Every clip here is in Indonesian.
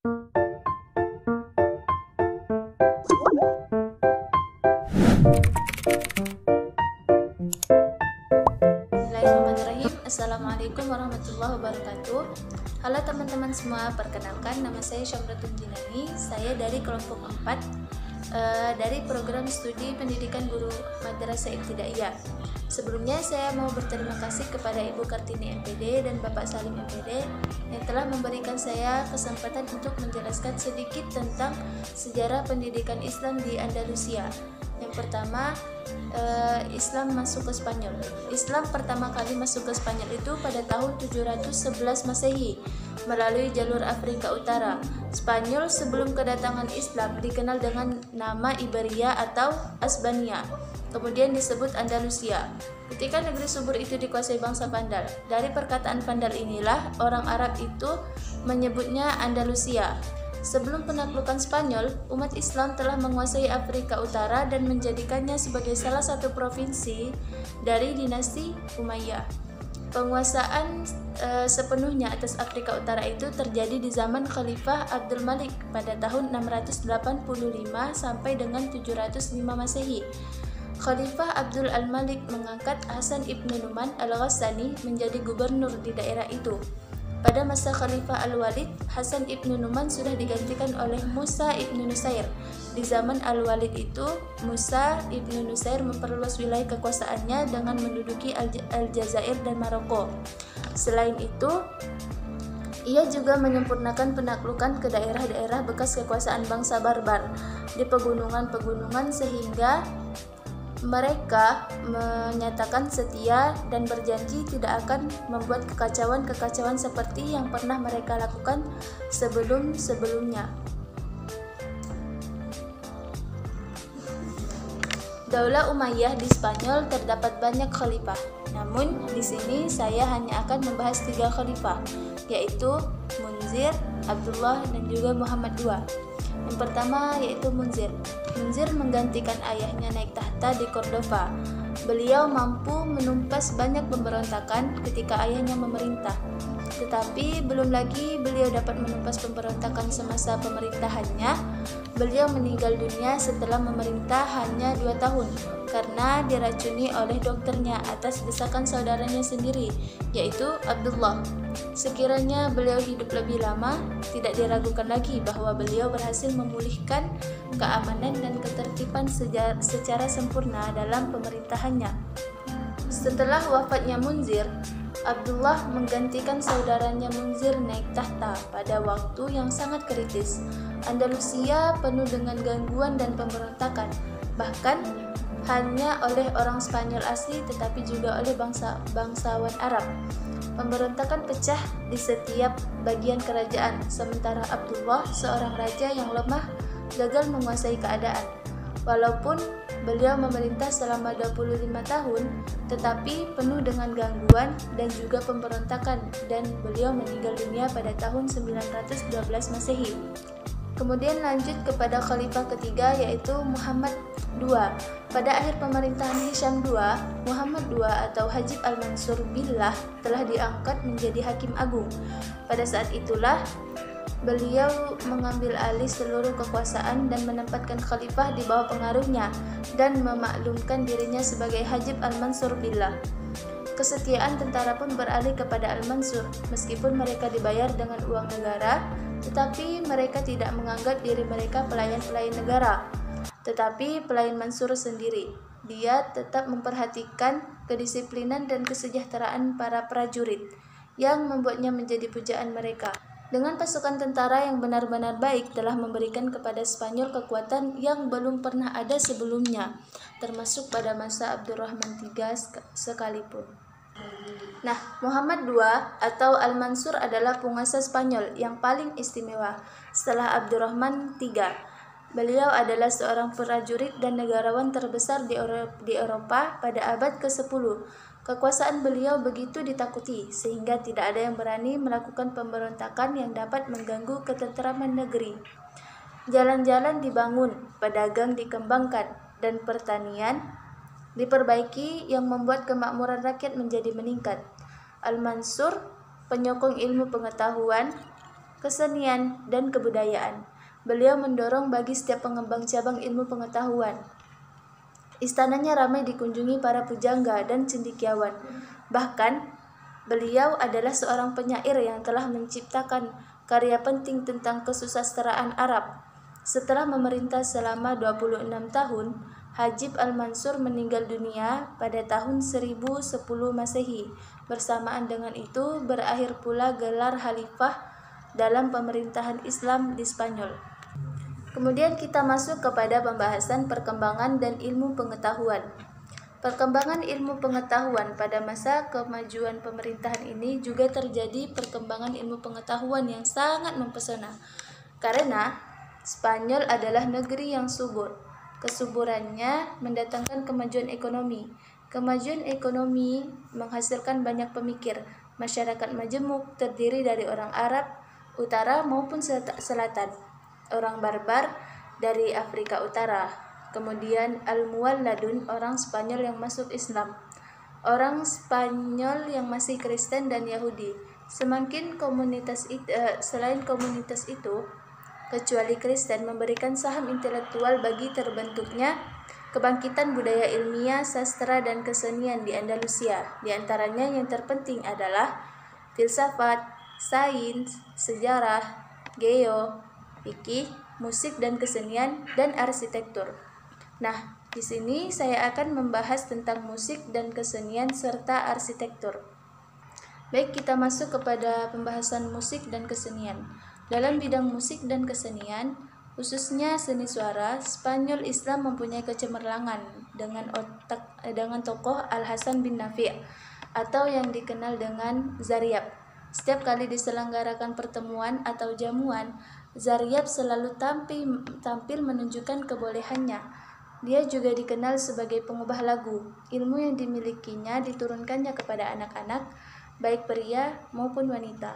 Bismillahirrahmanirrahim. Assalamualaikum warahmatullahi wabarakatuh. Halo teman-teman semua, perkenalkan nama saya Syamratun Jinani. Saya dari kelompok 4 dari program studi pendidikan guru Madrasah Ibtidaiyah. Sebelumnya saya mau berterima kasih kepada Ibu Kartini MPD dan Bapak Salim MPD yang telah memberikan saya kesempatan untuk menjelaskan sedikit tentang sejarah pendidikan Islam di Andalusia. Yang pertama, Islam masuk ke Spanyol. Islam pertama kali masuk ke Spanyol itu pada tahun 711 Masehi melalui jalur Afrika Utara. Spanyol sebelum kedatangan Islam dikenal dengan nama Iberia atau Asbania, kemudian disebut Andalusia. Ketika negeri subur itu dikuasai bangsa Vandal. Dari perkataan Vandal inilah orang Arab itu menyebutnya Andalusia. Sebelum penaklukan Spanyol, umat Islam telah menguasai Afrika Utara dan menjadikannya sebagai salah satu provinsi dari dinasti Umayyah. Penguasaan sepenuhnya atas Afrika Utara itu terjadi di zaman Khalifah Abdul Malik pada tahun 685 sampai dengan 705 Masehi. Khalifah Abdul Al-Malik mengangkat Hasan ibnu Numan Al-Ghassani menjadi gubernur di daerah itu. Pada masa Khalifah Al-Walid, Hasan ibnu Numan sudah digantikan oleh Musa ibnu Nusair. Di zaman Al-Walid itu, Musa ibnu Nusair memperluas wilayah kekuasaannya dengan menduduki Aljazair dan Maroko. Selain itu, ia juga menyempurnakan penaklukan ke daerah-daerah bekas kekuasaan bangsa barbar di pegunungan-pegunungan sehingga mereka menyatakan setia dan berjanji tidak akan membuat kekacauan-kekacauan seperti yang pernah mereka lakukan sebelum-sebelumnya. Daulah Umayyah di Spanyol terdapat banyak khalifah. Namun di sini saya hanya akan membahas 3 khalifah, yaitu Munzir, Abdullah dan juga Muhammad II. Yang pertama yaitu Munzir. Munzir menggantikan ayahnya naik tahta di Cordova. Beliau mampu menumpas banyak pemberontakan ketika ayahnya memerintah. Tetapi belum lagi beliau dapat menumpas pemberontakan semasa pemerintahannya. Beliau meninggal dunia setelah memerintah hanya 2 tahun karena diracuni oleh dokternya atas desakan saudaranya sendiri, yaitu Abdullah. Sekiranya beliau hidup lebih lama, tidak diragukan lagi bahwa beliau berhasil memulihkan keamanan dan ketertiban secara sempurna dalam pemerintahannya. Setelah wafatnya Munzir, Abdullah menggantikan saudaranya Munzir naik tahta pada waktu yang sangat kritis. Andalusia penuh dengan gangguan dan pemberontakan, bahkan hanya oleh orang Spanyol asli tetapi juga oleh bangsawan Arab. Pemberontakan pecah di setiap bagian kerajaan, sementara Abdullah, seorang raja yang lemah, gagal menguasai keadaan. Walaupun beliau memerintah selama 25 tahun, tetapi penuh dengan gangguan dan juga pemberontakan, dan beliau meninggal dunia pada tahun 912 Masehi. Kemudian lanjut kepada khalifah ketiga yaitu Muhammad II. Pada akhir pemerintahan Hisham II, Muhammad II atau Hajib Al-Mansur Billah telah diangkat menjadi hakim agung. Pada saat itulah beliau mengambil alih seluruh kekuasaan dan menempatkan khalifah di bawah pengaruhnya dan memaklumkan dirinya sebagai Hajib Al-Mansur Billah. Kesetiaan tentara pun beralih kepada Al-Mansur. Meskipun mereka dibayar dengan uang negara, tetapi mereka tidak menganggap diri mereka pelayan-pelayan negara, tetapi pelayan Mansur sendiri. Dia tetap memperhatikan kedisiplinan dan kesejahteraan para prajurit, yang membuatnya menjadi pujaan mereka. Dengan pasukan tentara yang benar-benar baik telah memberikan kepada Spanyol kekuatan yang belum pernah ada sebelumnya, termasuk pada masa Abdurrahman III sekalipun. Nah, Muhammad II atau Al-Mansur adalah penguasa Spanyol yang paling istimewa setelah Abdurrahman III. Beliau adalah seorang prajurit dan negarawan terbesar di Eropa pada abad ke-10. Kekuasaan beliau begitu ditakuti sehingga tidak ada yang berani melakukan pemberontakan yang dapat mengganggu ketenteraman negeri. Jalan-jalan dibangun, pedagang dikembangkan, dan pertanian diperbaiki yang membuat kemakmuran rakyat menjadi meningkat. Al-Mansur, penyokong ilmu pengetahuan, kesenian, dan kebudayaan. Beliau mendorong bagi setiap pengembang cabang ilmu pengetahuan. Istananya ramai dikunjungi para pujangga dan cendekiawan. Bahkan, beliau adalah seorang penyair yang telah menciptakan karya penting tentang kesusastraan Arab. Setelah memerintah selama 26 tahun, Hajib Al-Mansur meninggal dunia pada tahun 1010 Masehi. Bersamaan dengan itu, berakhir pula gelar khalifah dalam pemerintahan Islam di Spanyol. Kemudian kita masuk kepada pembahasan perkembangan dan ilmu pengetahuan. Perkembangan ilmu pengetahuan pada masa kemajuan pemerintahan ini juga terjadi perkembangan ilmu pengetahuan yang sangat mempesona. Karena Spanyol adalah negeri yang subur. Kesuburannya mendatangkan kemajuan ekonomi. Kemajuan ekonomi menghasilkan banyak pemikir. Masyarakat majemuk terdiri dari orang Arab, utara maupun selatan, orang barbar dari Afrika Utara, kemudian Al-Muwalladun, orang Spanyol yang masuk Islam, orang Spanyol yang masih Kristen dan Yahudi. Selain komunitas itu, kecuali Kristen, memberikan saham intelektual bagi terbentuknya kebangkitan budaya ilmiah, sastra, dan kesenian di Andalusia. Di antaranya yang terpenting adalah filsafat, sains, sejarah, fikih, musik dan kesenian, dan arsitektur. Nah, di sini saya akan membahas tentang musik dan kesenian serta arsitektur. Baik, kita masuk kepada pembahasan musik dan kesenian. Dalam bidang musik dan kesenian, khususnya seni suara, Spanyol Islam mempunyai kecemerlangan dengan tokoh Al-Hasan bin Nafi' atau yang dikenal dengan Zaryab. Setiap kali diselenggarakan pertemuan atau jamuan, Zaryab selalu tampil menunjukkan kebolehannya. Dia juga dikenal sebagai pengubah lagu. Ilmu yang dimilikinya diturunkannya kepada anak-anak, baik pria maupun wanita.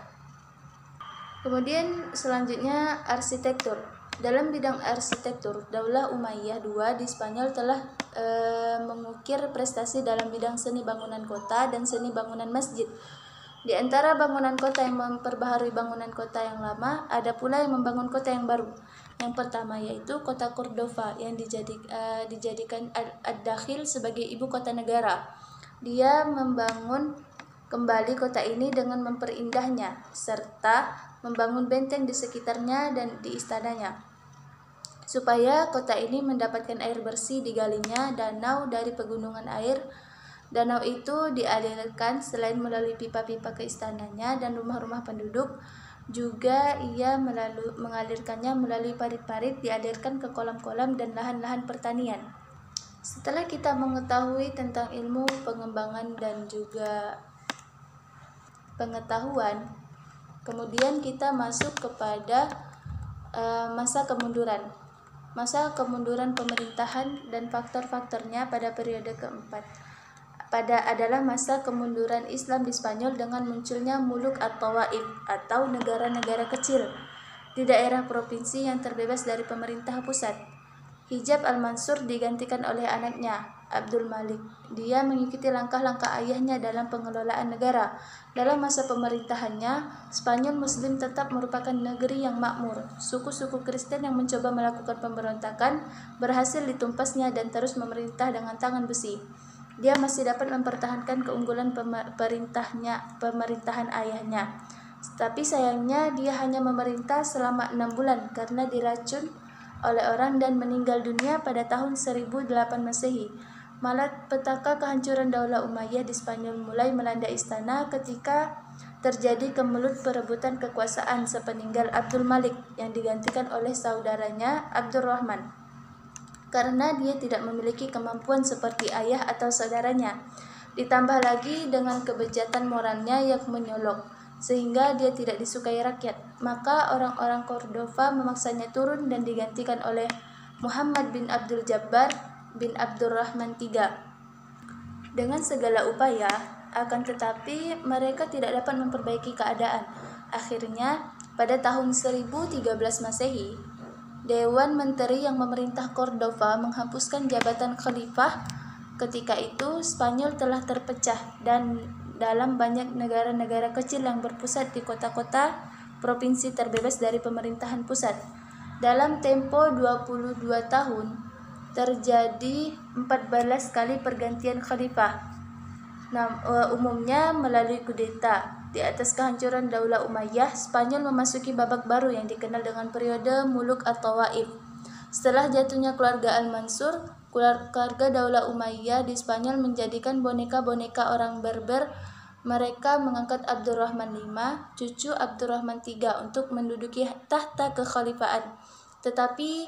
Kemudian selanjutnya arsitektur. Dalam bidang arsitektur, Daulah Umayyah II di Spanyol telah mengukir prestasi dalam bidang seni bangunan kota dan seni bangunan masjid. Di antara bangunan kota yang memperbaharui bangunan kota yang lama, ada pula yang membangun kota yang baru. Yang pertama yaitu kota Cordova yang dijadikan Ad-Dakhil sebagai ibu kota negara. Dia membangun kembali kota ini dengan memperindahnya, serta membangun benteng di sekitarnya dan di istananya. Supaya kota ini mendapatkan air bersih, digalinya danau dari pegunungan air. Danau itu dialirkan selain melalui pipa-pipa ke istananya dan rumah-rumah penduduk, juga ia mengalirkannya melalui parit-parit, dialirkan ke kolam-kolam dan lahan-lahan pertanian. Setelah kita mengetahui tentang ilmu pengembangan dan juga pengetahuan, kemudian kita masuk kepada masa kemunduran. Masa kemunduran pemerintahan dan faktor-faktornya pada periode keempat adalah masa kemunduran Islam di Spanyol dengan munculnya muluk at-tawaif atau negara-negara kecil di daerah provinsi yang terbebas dari pemerintah pusat. Hijab Al-Mansur digantikan oleh anaknya, Abdul Malik. Dia mengikuti langkah-langkah ayahnya dalam pengelolaan negara. Dalam masa pemerintahannya, Spanyol Muslim tetap merupakan negeri yang makmur. Suku-suku Kristen yang mencoba melakukan pemberontakan berhasil ditumpasnya dan terus memerintah dengan tangan besi. Dia masih dapat mempertahankan keunggulan pemerintahan ayahnya. Tapi sayangnya dia hanya memerintah selama 6 bulan karena diracun oleh orang dan meninggal dunia pada tahun 1008 Masehi. Malapetaka kehancuran Daulah Umayyah di Spanyol mulai melanda istana ketika terjadi kemelut perebutan kekuasaan sepeninggal Abdul Malik yang digantikan oleh saudaranya Abdurrahman. Karena dia tidak memiliki kemampuan seperti ayah atau saudaranya. Ditambah lagi dengan kebejatan moralnya yang menyolok, sehingga dia tidak disukai rakyat. Maka orang-orang Cordova memaksanya turun dan digantikan oleh Muhammad bin Abdul Jabbar bin Abdurrahman III. Dengan segala upaya, akan tetapi mereka tidak dapat memperbaiki keadaan. Akhirnya, pada tahun 1013 Masehi, Dewan Menteri yang memerintah Cordova menghapuskan jabatan khalifah. Ketika itu, Spanyol telah terpecah dan dalam banyak negara-negara kecil yang berpusat di kota-kota provinsi terbebas dari pemerintahan pusat. Dalam tempo 22 tahun, terjadi 14 kali pergantian khalifah. Umumnya melalui kudeta. Di atas kehancuran Daulah Umayyah, Spanyol memasuki babak baru yang dikenal dengan periode Muluk at-Tawaif. Setelah jatuhnya keluarga Al-Mansur, keluarga Daulah Umayyah di Spanyol menjadikan boneka-boneka orang Berber. Mereka mengangkat Abdurrahman V, cucu Abdurrahman III, untuk menduduki tahta kekhalifahan. Tetapi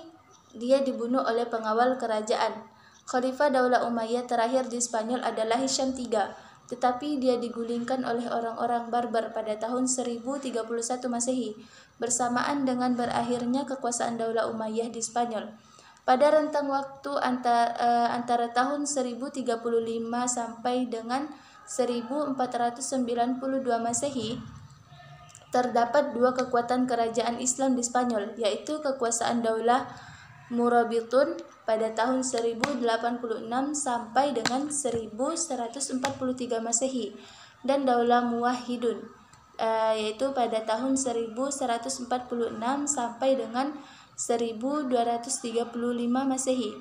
dia dibunuh oleh pengawal kerajaan. Khalifah Daulah Umayyah terakhir di Spanyol adalah Hisham III, tetapi dia digulingkan oleh orang-orang Barbar pada tahun 1031 Masehi, bersamaan dengan berakhirnya kekuasaan Daulah Umayyah di Spanyol. Pada rentang waktu antara tahun 1035 sampai dengan 1492 Masehi, terdapat dua kekuatan kerajaan Islam di Spanyol, yaitu kekuasaan Daulah Murabitun pada tahun 1086 sampai dengan 1143 Masehi dan Daulah Muwahhidun yaitu pada tahun 1146 sampai dengan 1235 Masehi.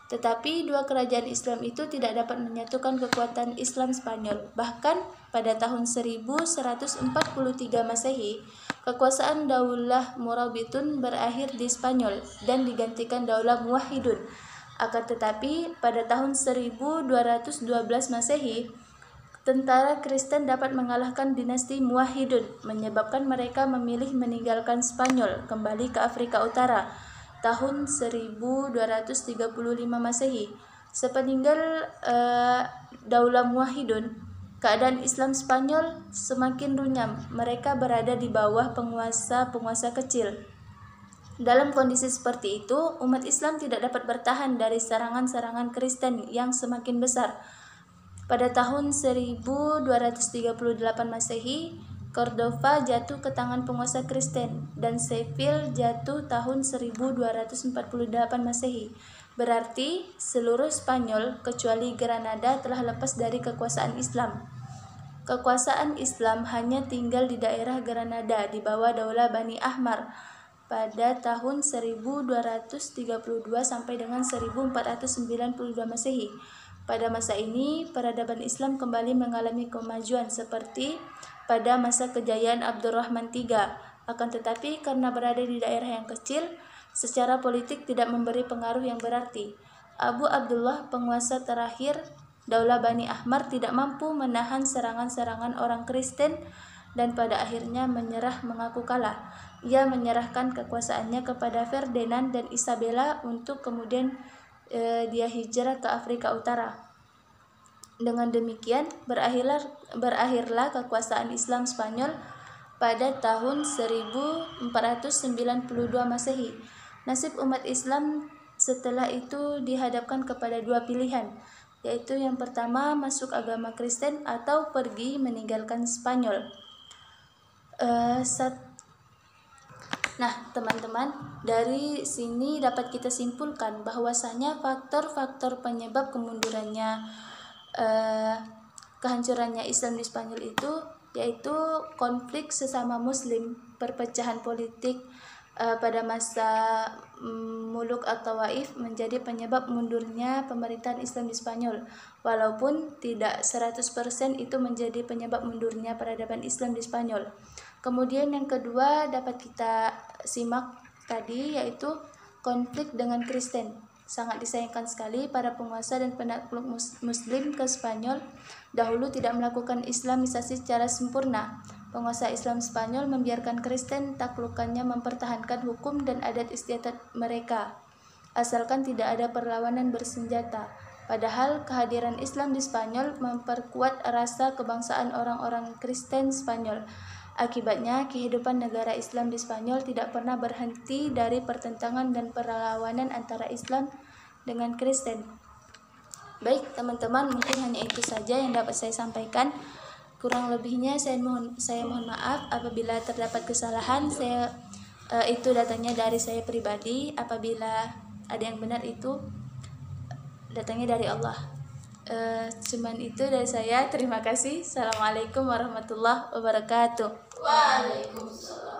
Tetapi dua kerajaan Islam itu tidak dapat menyatukan kekuatan Islam Spanyol. Bahkan pada tahun 1143 Masehi, kekuasaan Daulah Murabitun berakhir di Spanyol dan digantikan Daulah Muwahhidun. Akan tetapi pada tahun 1212 Masehi, tentara Kristen dapat mengalahkan dinasti Muwahhidun, menyebabkan mereka memilih meninggalkan Spanyol kembali ke Afrika Utara. Tahun 1235 Masehi, sepeninggal Daulah Muwahhidun, keadaan Islam Spanyol semakin runyam. Mereka berada di bawah penguasa-penguasa kecil. Dalam kondisi seperti itu, umat Islam tidak dapat bertahan dari serangan-serangan Kristen yang semakin besar. Pada tahun 1238 Masehi, Cordova jatuh ke tangan penguasa Kristen dan Seville jatuh tahun 1248 Masehi. Berarti seluruh Spanyol kecuali Granada telah lepas dari kekuasaan Islam. Kekuasaan Islam hanya tinggal di daerah Granada di bawah Daulah Bani Ahmar pada tahun 1232 sampai dengan 1492 Masehi. Pada masa ini, peradaban Islam kembali mengalami kemajuan seperti pada masa kejayaan Abdurrahman III. Akan tetapi, karena berada di daerah yang kecil, secara politik tidak memberi pengaruh yang berarti. Abu Abdullah, penguasa terakhir Daulah Bani Ahmar, tidak mampu menahan serangan-serangan orang Kristen dan pada akhirnya menyerah mengaku kalah. Ia menyerahkan kekuasaannya kepada Ferdinand dan Isabella untuk kemudian dia hijrah ke Afrika Utara. Dengan demikian, berakhirlah kekuasaan Islam Spanyol pada tahun 1492 Masehi. Nasib umat Islam setelah itu dihadapkan kepada dua pilihan, yaitu yang pertama masuk agama Kristen atau pergi meninggalkan Spanyol. Nah, teman-teman, dari sini dapat kita simpulkan bahwasanya faktor-faktor penyebab kemundurannya kehancurannya Islam di Spanyol itu yaitu konflik sesama Muslim, perpecahan politik pada masa Muluk at-Tawaif menjadi penyebab mundurnya pemerintahan Islam di Spanyol, walaupun tidak 100% itu menjadi penyebab mundurnya peradaban Islam di Spanyol. Kemudian yang kedua dapat kita simak tadi yaitu konflik dengan Kristen. Sangat disayangkan sekali para penguasa dan penakluk Muslim ke Spanyol dahulu tidak melakukan Islamisasi secara sempurna. Penguasa Islam Spanyol membiarkan Kristen taklukannya mempertahankan hukum dan adat istiadat mereka, asalkan tidak ada perlawanan bersenjata. Padahal kehadiran Islam di Spanyol memperkuat rasa kebangsaan orang-orang Kristen Spanyol. Akibatnya, kehidupan negara Islam di Spanyol tidak pernah berhenti dari pertentangan dan perlawanan antara Islam dengan Kristen. Baik, teman-teman, mungkin hanya itu saja yang dapat saya sampaikan. Kurang lebihnya saya mohon maaf apabila terdapat kesalahan. Itu datangnya dari saya pribadi. Apabila ada yang benar itu datangnya dari Allah. Cuman itu dari saya. Terima kasih. Assalamualaikum warahmatullahi wabarakatuh. Waalaikumsalam.